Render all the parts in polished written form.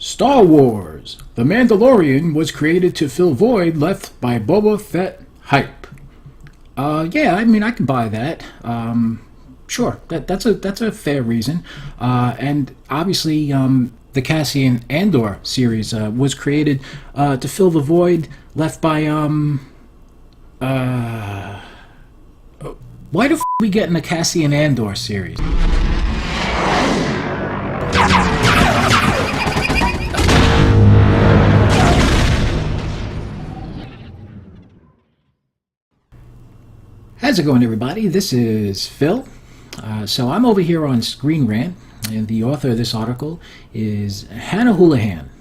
Star Wars: The Mandalorian was created to fill void left by Boba Fett hype. Yeah, I mean, I can buy that. Sure, that's a fair reason. And obviously, the Cassian Andor series was created to fill the void left by why the we getting a Cassian Andor series? How's it going, everybody? This is Phil. So I'm over here on Screen Rant, and the author of this article is Hannah Houlihan,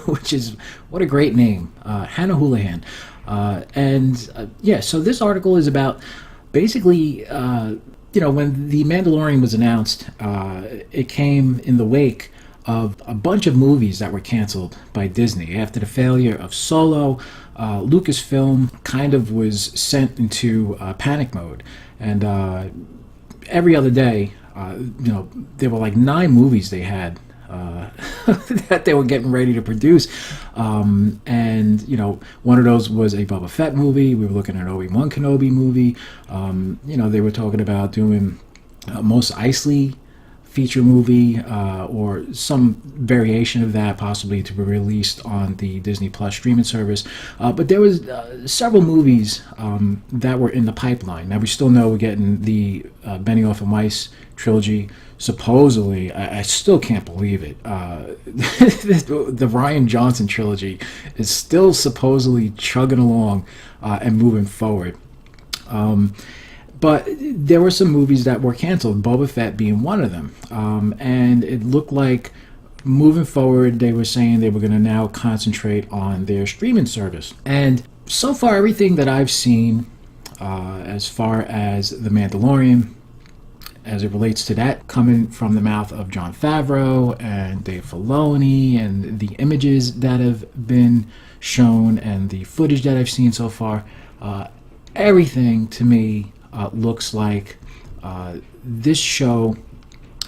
which is, what a great name, Hannah Houlihan. So this article is about basically, when The Mandalorian was announced, it came in the wake of a bunch of movies that were canceled by Disney. After the failure of Solo, Lucasfilm kind of was sent into panic mode. And every other day, there were like 9 movies they had that they were getting ready to produce. One of those was a Boba Fett movie. We were looking at an Obi-Wan Kenobi movie. They were talking about doing Mos Eisley feature movie or some variation of that, possibly to be released on the Disney Plus streaming service. But there was several movies that were in the pipeline. Now we still know we're getting the Benioff and Weiss trilogy. Supposedly, I still can't believe it. The Rian Johnson trilogy is still supposedly chugging along and moving forward. But there were some movies that were canceled, Boba Fett being one of them. And it looked like moving forward, they were saying they were going to now concentrate on their streaming service. And so far, everything that I've seen as far as The Mandalorian, as it relates to that, coming from the mouth of John Favreau and Dave Filoni, and the images that have been shown and the footage that I've seen so far, everything to me looks like this show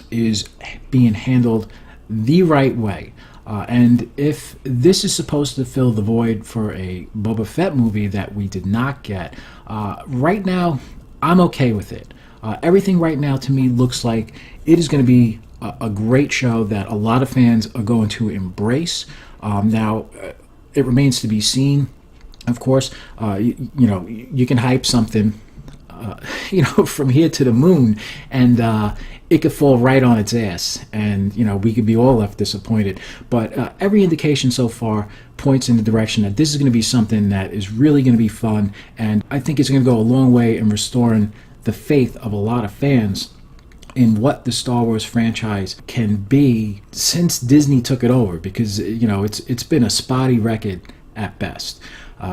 is being handled the right way. And if this is supposed to fill the void for a Boba Fett movie that we did not get, right now, I'm okay with it. Everything right now to me looks like it is going to be a great show that a lot of fans are going to embrace. Now, it remains to be seen. Of course, you can hype something from here to the moon, and it could fall right on its ass, and we could be all left disappointed. But every indication so far points in the direction that this is going to be something that is really going to be fun, and I think it's going to go a long way in restoring the faith of a lot of fans in what the Star Wars franchise can be since Disney took it over, because it's been a spotty record at best.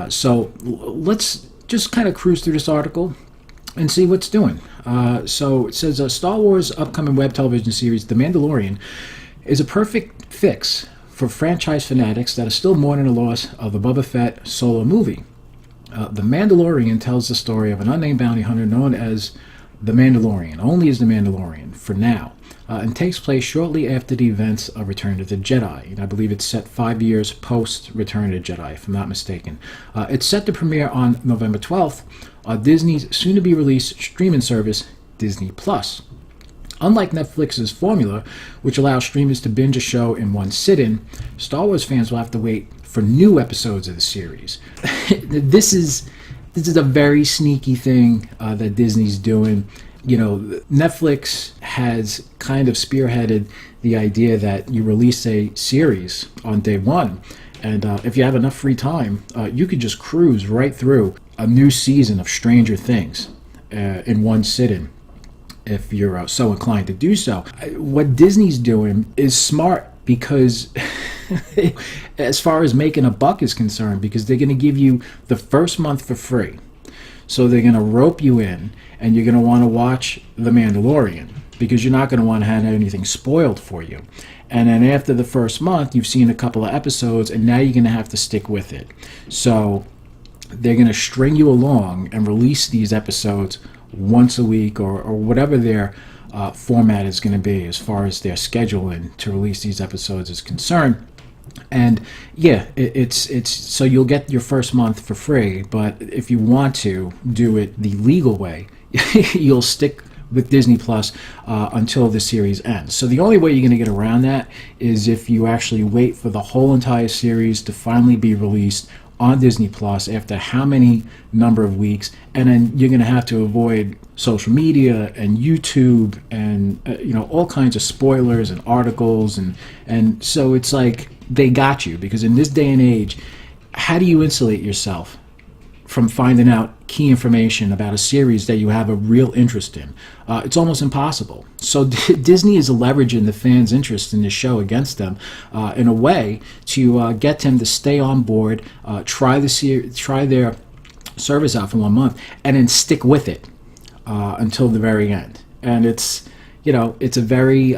So let's just kind of cruise through this article and see what's doing. So it says Star Wars' upcoming web television series, The Mandalorian, is a perfect fix for franchise fanatics that are still mourning the loss of the Boba Fett Solo movie. The Mandalorian tells the story of an unnamed bounty hunter known as the Mandalorian, only as the Mandalorian for now, and takes place shortly after the events of Return of the Jedi. And I believe it's set 5 years post Return of the Jedi, if I'm not mistaken. It's set to premiere on November 12th on Disney's soon-to-be-released streaming service, Disney Plus. Unlike Netflix's formula, which allows streamers to binge a show in one sit-in, Star Wars fans will have to wait for new episodes of the series. This is a very sneaky thing that Disney's doing. Netflix has kind of spearheaded the idea that you release a series on day one, and if you have enough free time, you could just cruise right through a new season of Stranger Things in one sit-in, if you're so inclined to do so. What Disney's doing is smart, because as far as making a buck is concerned, because they're going to give you the first month for free. So they're going to rope you in, and you're going to want to watch The Mandalorian, because you're not going to want to have anything spoiled for you. And then after the first month, you've seen a couple of episodes, and now you're going to have to stick with it. So they're going to string you along and release these episodes once a week, or whatever their format is going to be as far as their scheduling to release these episodes is concerned. And yeah, it's so you'll get your first month for free, but if you want to do it the legal way, you'll stick with Disney Plus until the series ends. So the only way you're going to get around that is if you actually wait for the whole entire series to finally be released on Disney Plus after how many number of weeks, and then you're going to have to avoid social media and YouTube and all kinds of spoilers and articles, and so it's like they got you, because in this day and age, how do you insulate yourself from finding out key information about a series that you have a real interest in? It's almost impossible. So Disney is leveraging the fans' interest in the show against them in a way to get them to stay on board, try their service out for 1 month, and then stick with it until the very end. And it's a very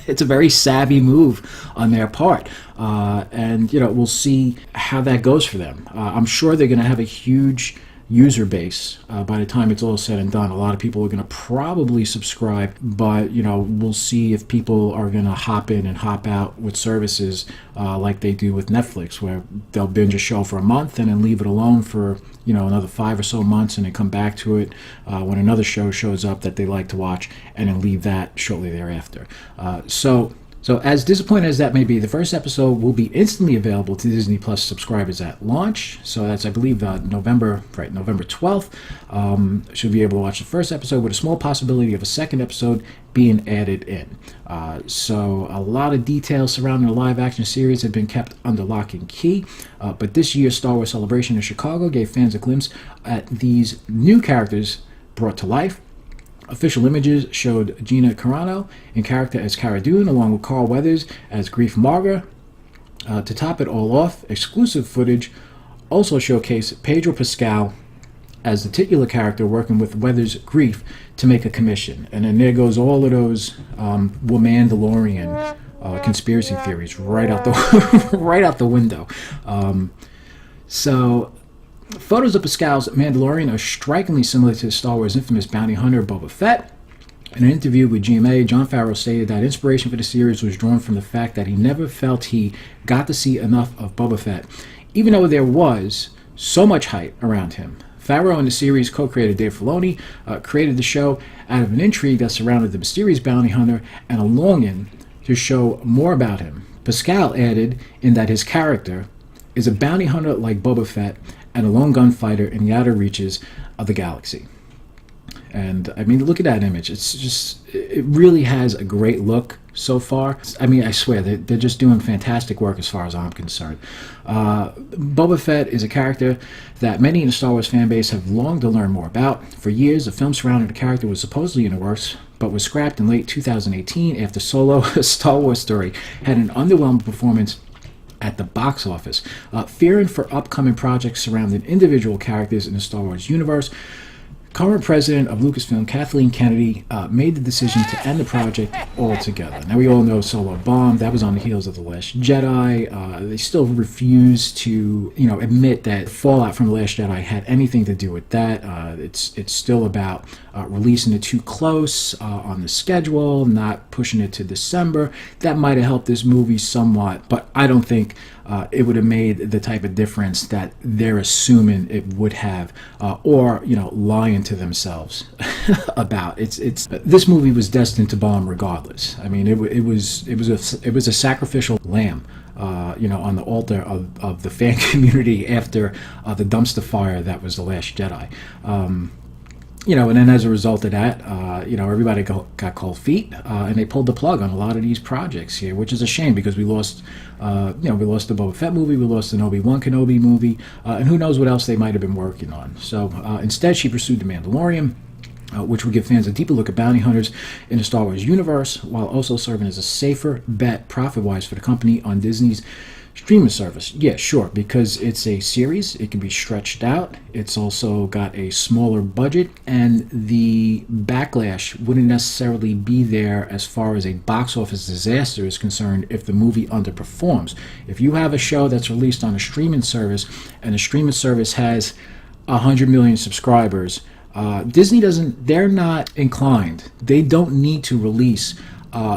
it's a very savvy move on their part, and we'll see how that goes for them. I'm sure they're going to have a huge user base by the time it's all said and done. A lot of people are going to probably subscribe, but we'll see if people are going to hop in and hop out with services like they do with Netflix, where they'll binge a show for a month and then leave it alone for another 5 or so months, and then come back to it when another show shows up that they like to watch, and then leave that shortly thereafter. So as disappointing as that may be, the first episode will be instantly available to Disney Plus subscribers at launch. So that's, I believe, November 12th. Should be able to watch the first episode with a small possibility of a second episode being added in. So a lot of details surrounding the live-action series have been kept under lock and key. But this year's Star Wars Celebration in Chicago gave fans a glimpse at these new characters brought to life. Official images showed Gina Carano in character as Cara Dune, along with Carl Weathers as Grief Marga. To top it all off, exclusive footage also showcased Pedro Pascal as the titular character working with Weathers' Grief to make a commission. And then there goes all of those Mandalorian conspiracy theories right out the window. So photos of Pascal's Mandalorian are strikingly similar to Star Wars' infamous bounty hunter Boba Fett. In an interview with GMA, John Favreau stated that inspiration for the series was drawn from the fact that he never felt he got to see enough of Boba Fett, even though there was so much hype around him. Favreau and the series co-creator Dave Filoni created the show out of an intrigue that surrounded the mysterious bounty hunter and a longing to show more about him. Pascal added in that his character is a bounty hunter like Boba Fett and a lone gunfighter in the outer reaches of the galaxy. And I mean, look at that image. It really has a great look so far. I mean, I swear, they're just doing fantastic work as far as I'm concerned. Boba Fett is a character that many in the Star Wars fan base have longed to learn more about. For years, a film surrounding the character was supposedly in the works, but was scrapped in late 2018 after Solo, a Star Wars story, had an underwhelming performance at the box office. Fearing for upcoming projects surrounding individual characters in the Star Wars universe, current president of Lucasfilm, Kathleen Kennedy, made the decision to end the project altogether. Now, we all know Solo bombed. That was on the heels of The Last Jedi. They still refuse to, admit that fallout from The Last Jedi had anything to do with that. It's still about releasing it too close on the schedule, not pushing it to December. That might have helped this movie somewhat, but I don't think it would have made the type of difference that they're assuming it would have, or lying to themselves about. It's this movie was destined to bomb regardless. I mean, it was a sacrificial lamb, on the altar of the fan community after the dumpster fire that was The Last Jedi. And then as a result of that, everybody got cold feet, and they pulled the plug on a lot of these projects here, which is a shame because we lost the Boba Fett movie, we lost an Obi-Wan Kenobi movie, and who knows what else they might have been working on. So instead, she pursued The Mandalorian, which would give fans a deeper look at bounty hunters in the Star Wars universe, while also serving as a safer bet profit-wise for the company on Disney's streaming service. Yeah, sure, because it's a series, it can be stretched out. It's also got a smaller budget, and the backlash wouldn't necessarily be there as far as a box office disaster is concerned if the movie underperforms. If you have a show that's released on a streaming service, and the streaming service has 100 million subscribers, Disney they're not inclined. They don't need to release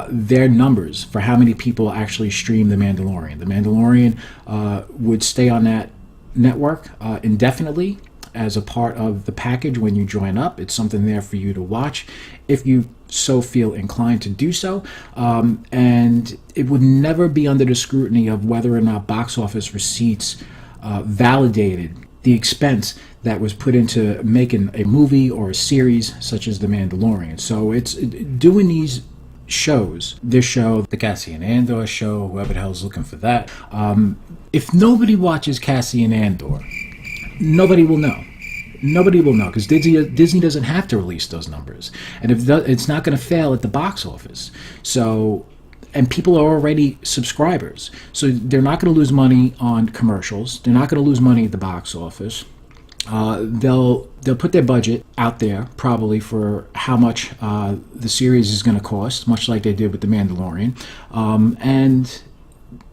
their numbers for how many people actually stream The Mandalorian. The Mandalorian would stay on that network indefinitely as a part of the package when you join up. It's something there for you to watch if you so feel inclined to do so. And it would never be under the scrutiny of whether or not box office receipts validated the expense that was put into making a movie or a series such as The Mandalorian. So it's doing these shows, this show, the Cassian Andor show, whoever the hell's looking for that. If nobody watches Cassian Andor, nobody will know. Nobody will know because Disney doesn't have to release those numbers, and if it's not going to fail at the box office. So, and people are already subscribers, so they're not going to lose money on commercials. They're not going to lose money at the box office. They'll put their budget out there probably for how much the series is going to cost, much like they did with The Mandalorian, and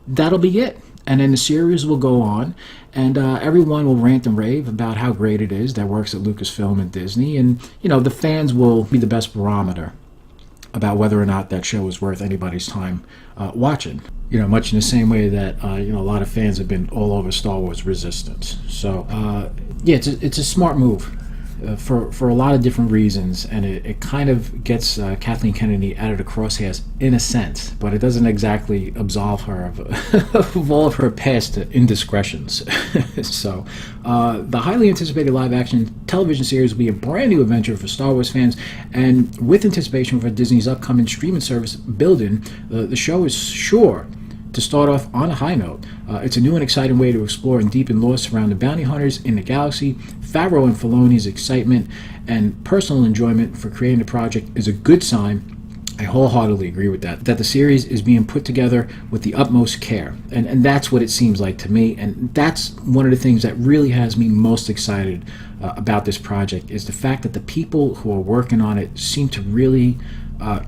that'll be it. And then the series will go on, and everyone will rant and rave about how great it is that works at Lucasfilm and Disney. And, the fans will be the best barometer about whether or not that show is worth anybody's time watching. Much in the same way that, a lot of fans have been all over Star Wars Resistance. So, it's a smart move. For a lot of different reasons, and it kind of gets Kathleen Kennedy out of the crosshairs in a sense, but it doesn't exactly absolve her of all of her past indiscretions. So the highly anticipated live-action television series will be a brand new adventure for Star Wars fans, and with anticipation for Disney's upcoming streaming service building, the show is sure to start off on a high note. It's a new and exciting way to explore and deepen lore surrounding bounty hunters in the galaxy. Favreau and Filoni's excitement and personal enjoyment for creating the project is a good sign. I wholeheartedly agree with that the series is being put together with the utmost care. And that's what it seems like to me. And that's one of the things that really has me most excited about this project is the fact that the people who are working on it seem to really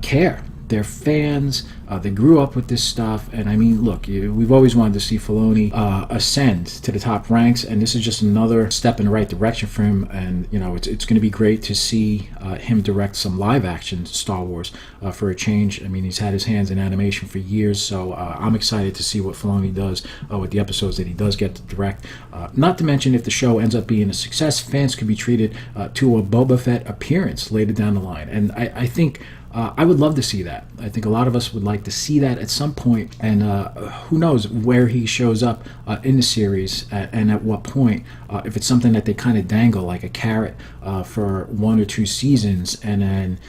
care. They're fans. They grew up with this stuff. And I mean, look, we've always wanted to see Filoni ascend to the top ranks. And this is just another step in the right direction for him. And, it's going to be great to see him direct some live action Star Wars for a change. I mean, he's had his hands in animation for years. So I'm excited to see what Filoni does with the episodes that he does get to direct. Not to mention, if the show ends up being a success, fans could be treated to a Boba Fett appearance later down the line. And I think I would love to see that. I think a lot of us would like to see that at some point, and who knows where he shows up in the series and at what point. If it's something that they kind of dangle like a carrot for 1 or 2 seasons, and then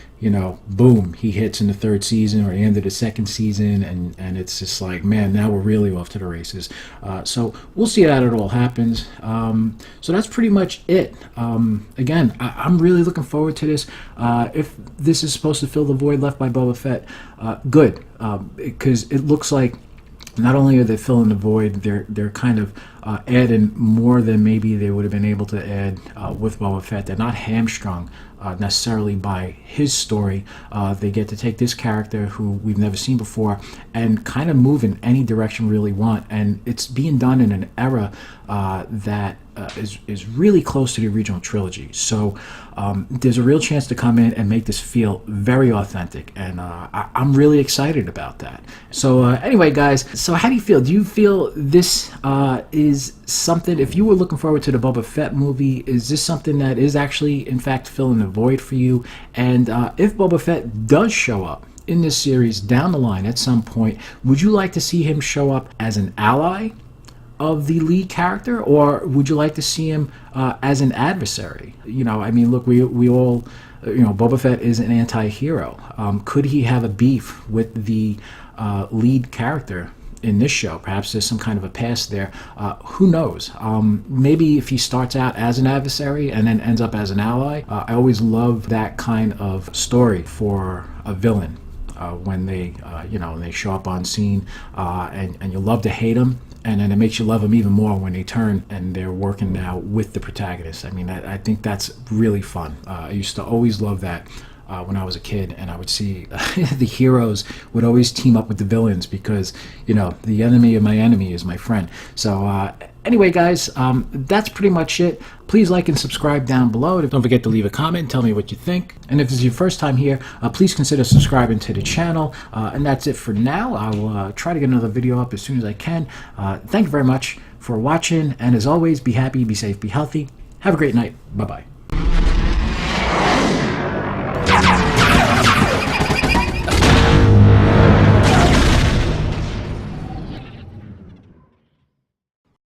boom, he hits in the 3rd season or the end of the 2nd season, and it's just like, man, now we're really off to the races. So we'll see how it all happens. So that's pretty much it. Again, I'm really looking forward to this. If this is supposed to fill the void left by Boba Fett, good, because it looks like not only are they filling the void, they're kind of adding more than maybe they would have been able to add with Boba Fett. They're not hamstrung necessarily by his story. They get to take this character who we've never seen before and kind of move in any direction we really want. And it's being done in an era that is really close to the original trilogy. So there's a real chance to come in and make this feel very authentic, and I'm really excited about that. So anyway, guys, so how do you feel? Do you feel this is something, if you were looking forward to the Boba Fett movie, is this something that is actually, in fact, filling the void for you? And if Boba Fett does show up in this series down the line at some point, would you like to see him show up as an ally of the lead character, or would you like to see him as an adversary? I mean, look, we all, Boba Fett is an anti-hero. Could he have a beef with the lead character in this show? Perhaps there's some kind of a past there. Who knows? Maybe if he starts out as an adversary and then ends up as an ally. I always love that kind of story for a villain when they, they show up on scene, and you love to hate them. And then it makes you love them even more when they turn and they're working now with the protagonist. I mean, I think that's really fun. I used to always love that when I was a kid, and I would see the heroes would always team up with the villains because, the enemy of my enemy is my friend. So Anyway, guys, that's pretty much it. Please like and subscribe down below. Don't forget to leave a comment and tell me what you think. And if this is your first time here, please consider subscribing to the channel. And that's it for now. I will try to get another video up as soon as I can. Thank you very much for watching. And as always, be happy, be safe, be healthy. Have a great night. Bye-bye.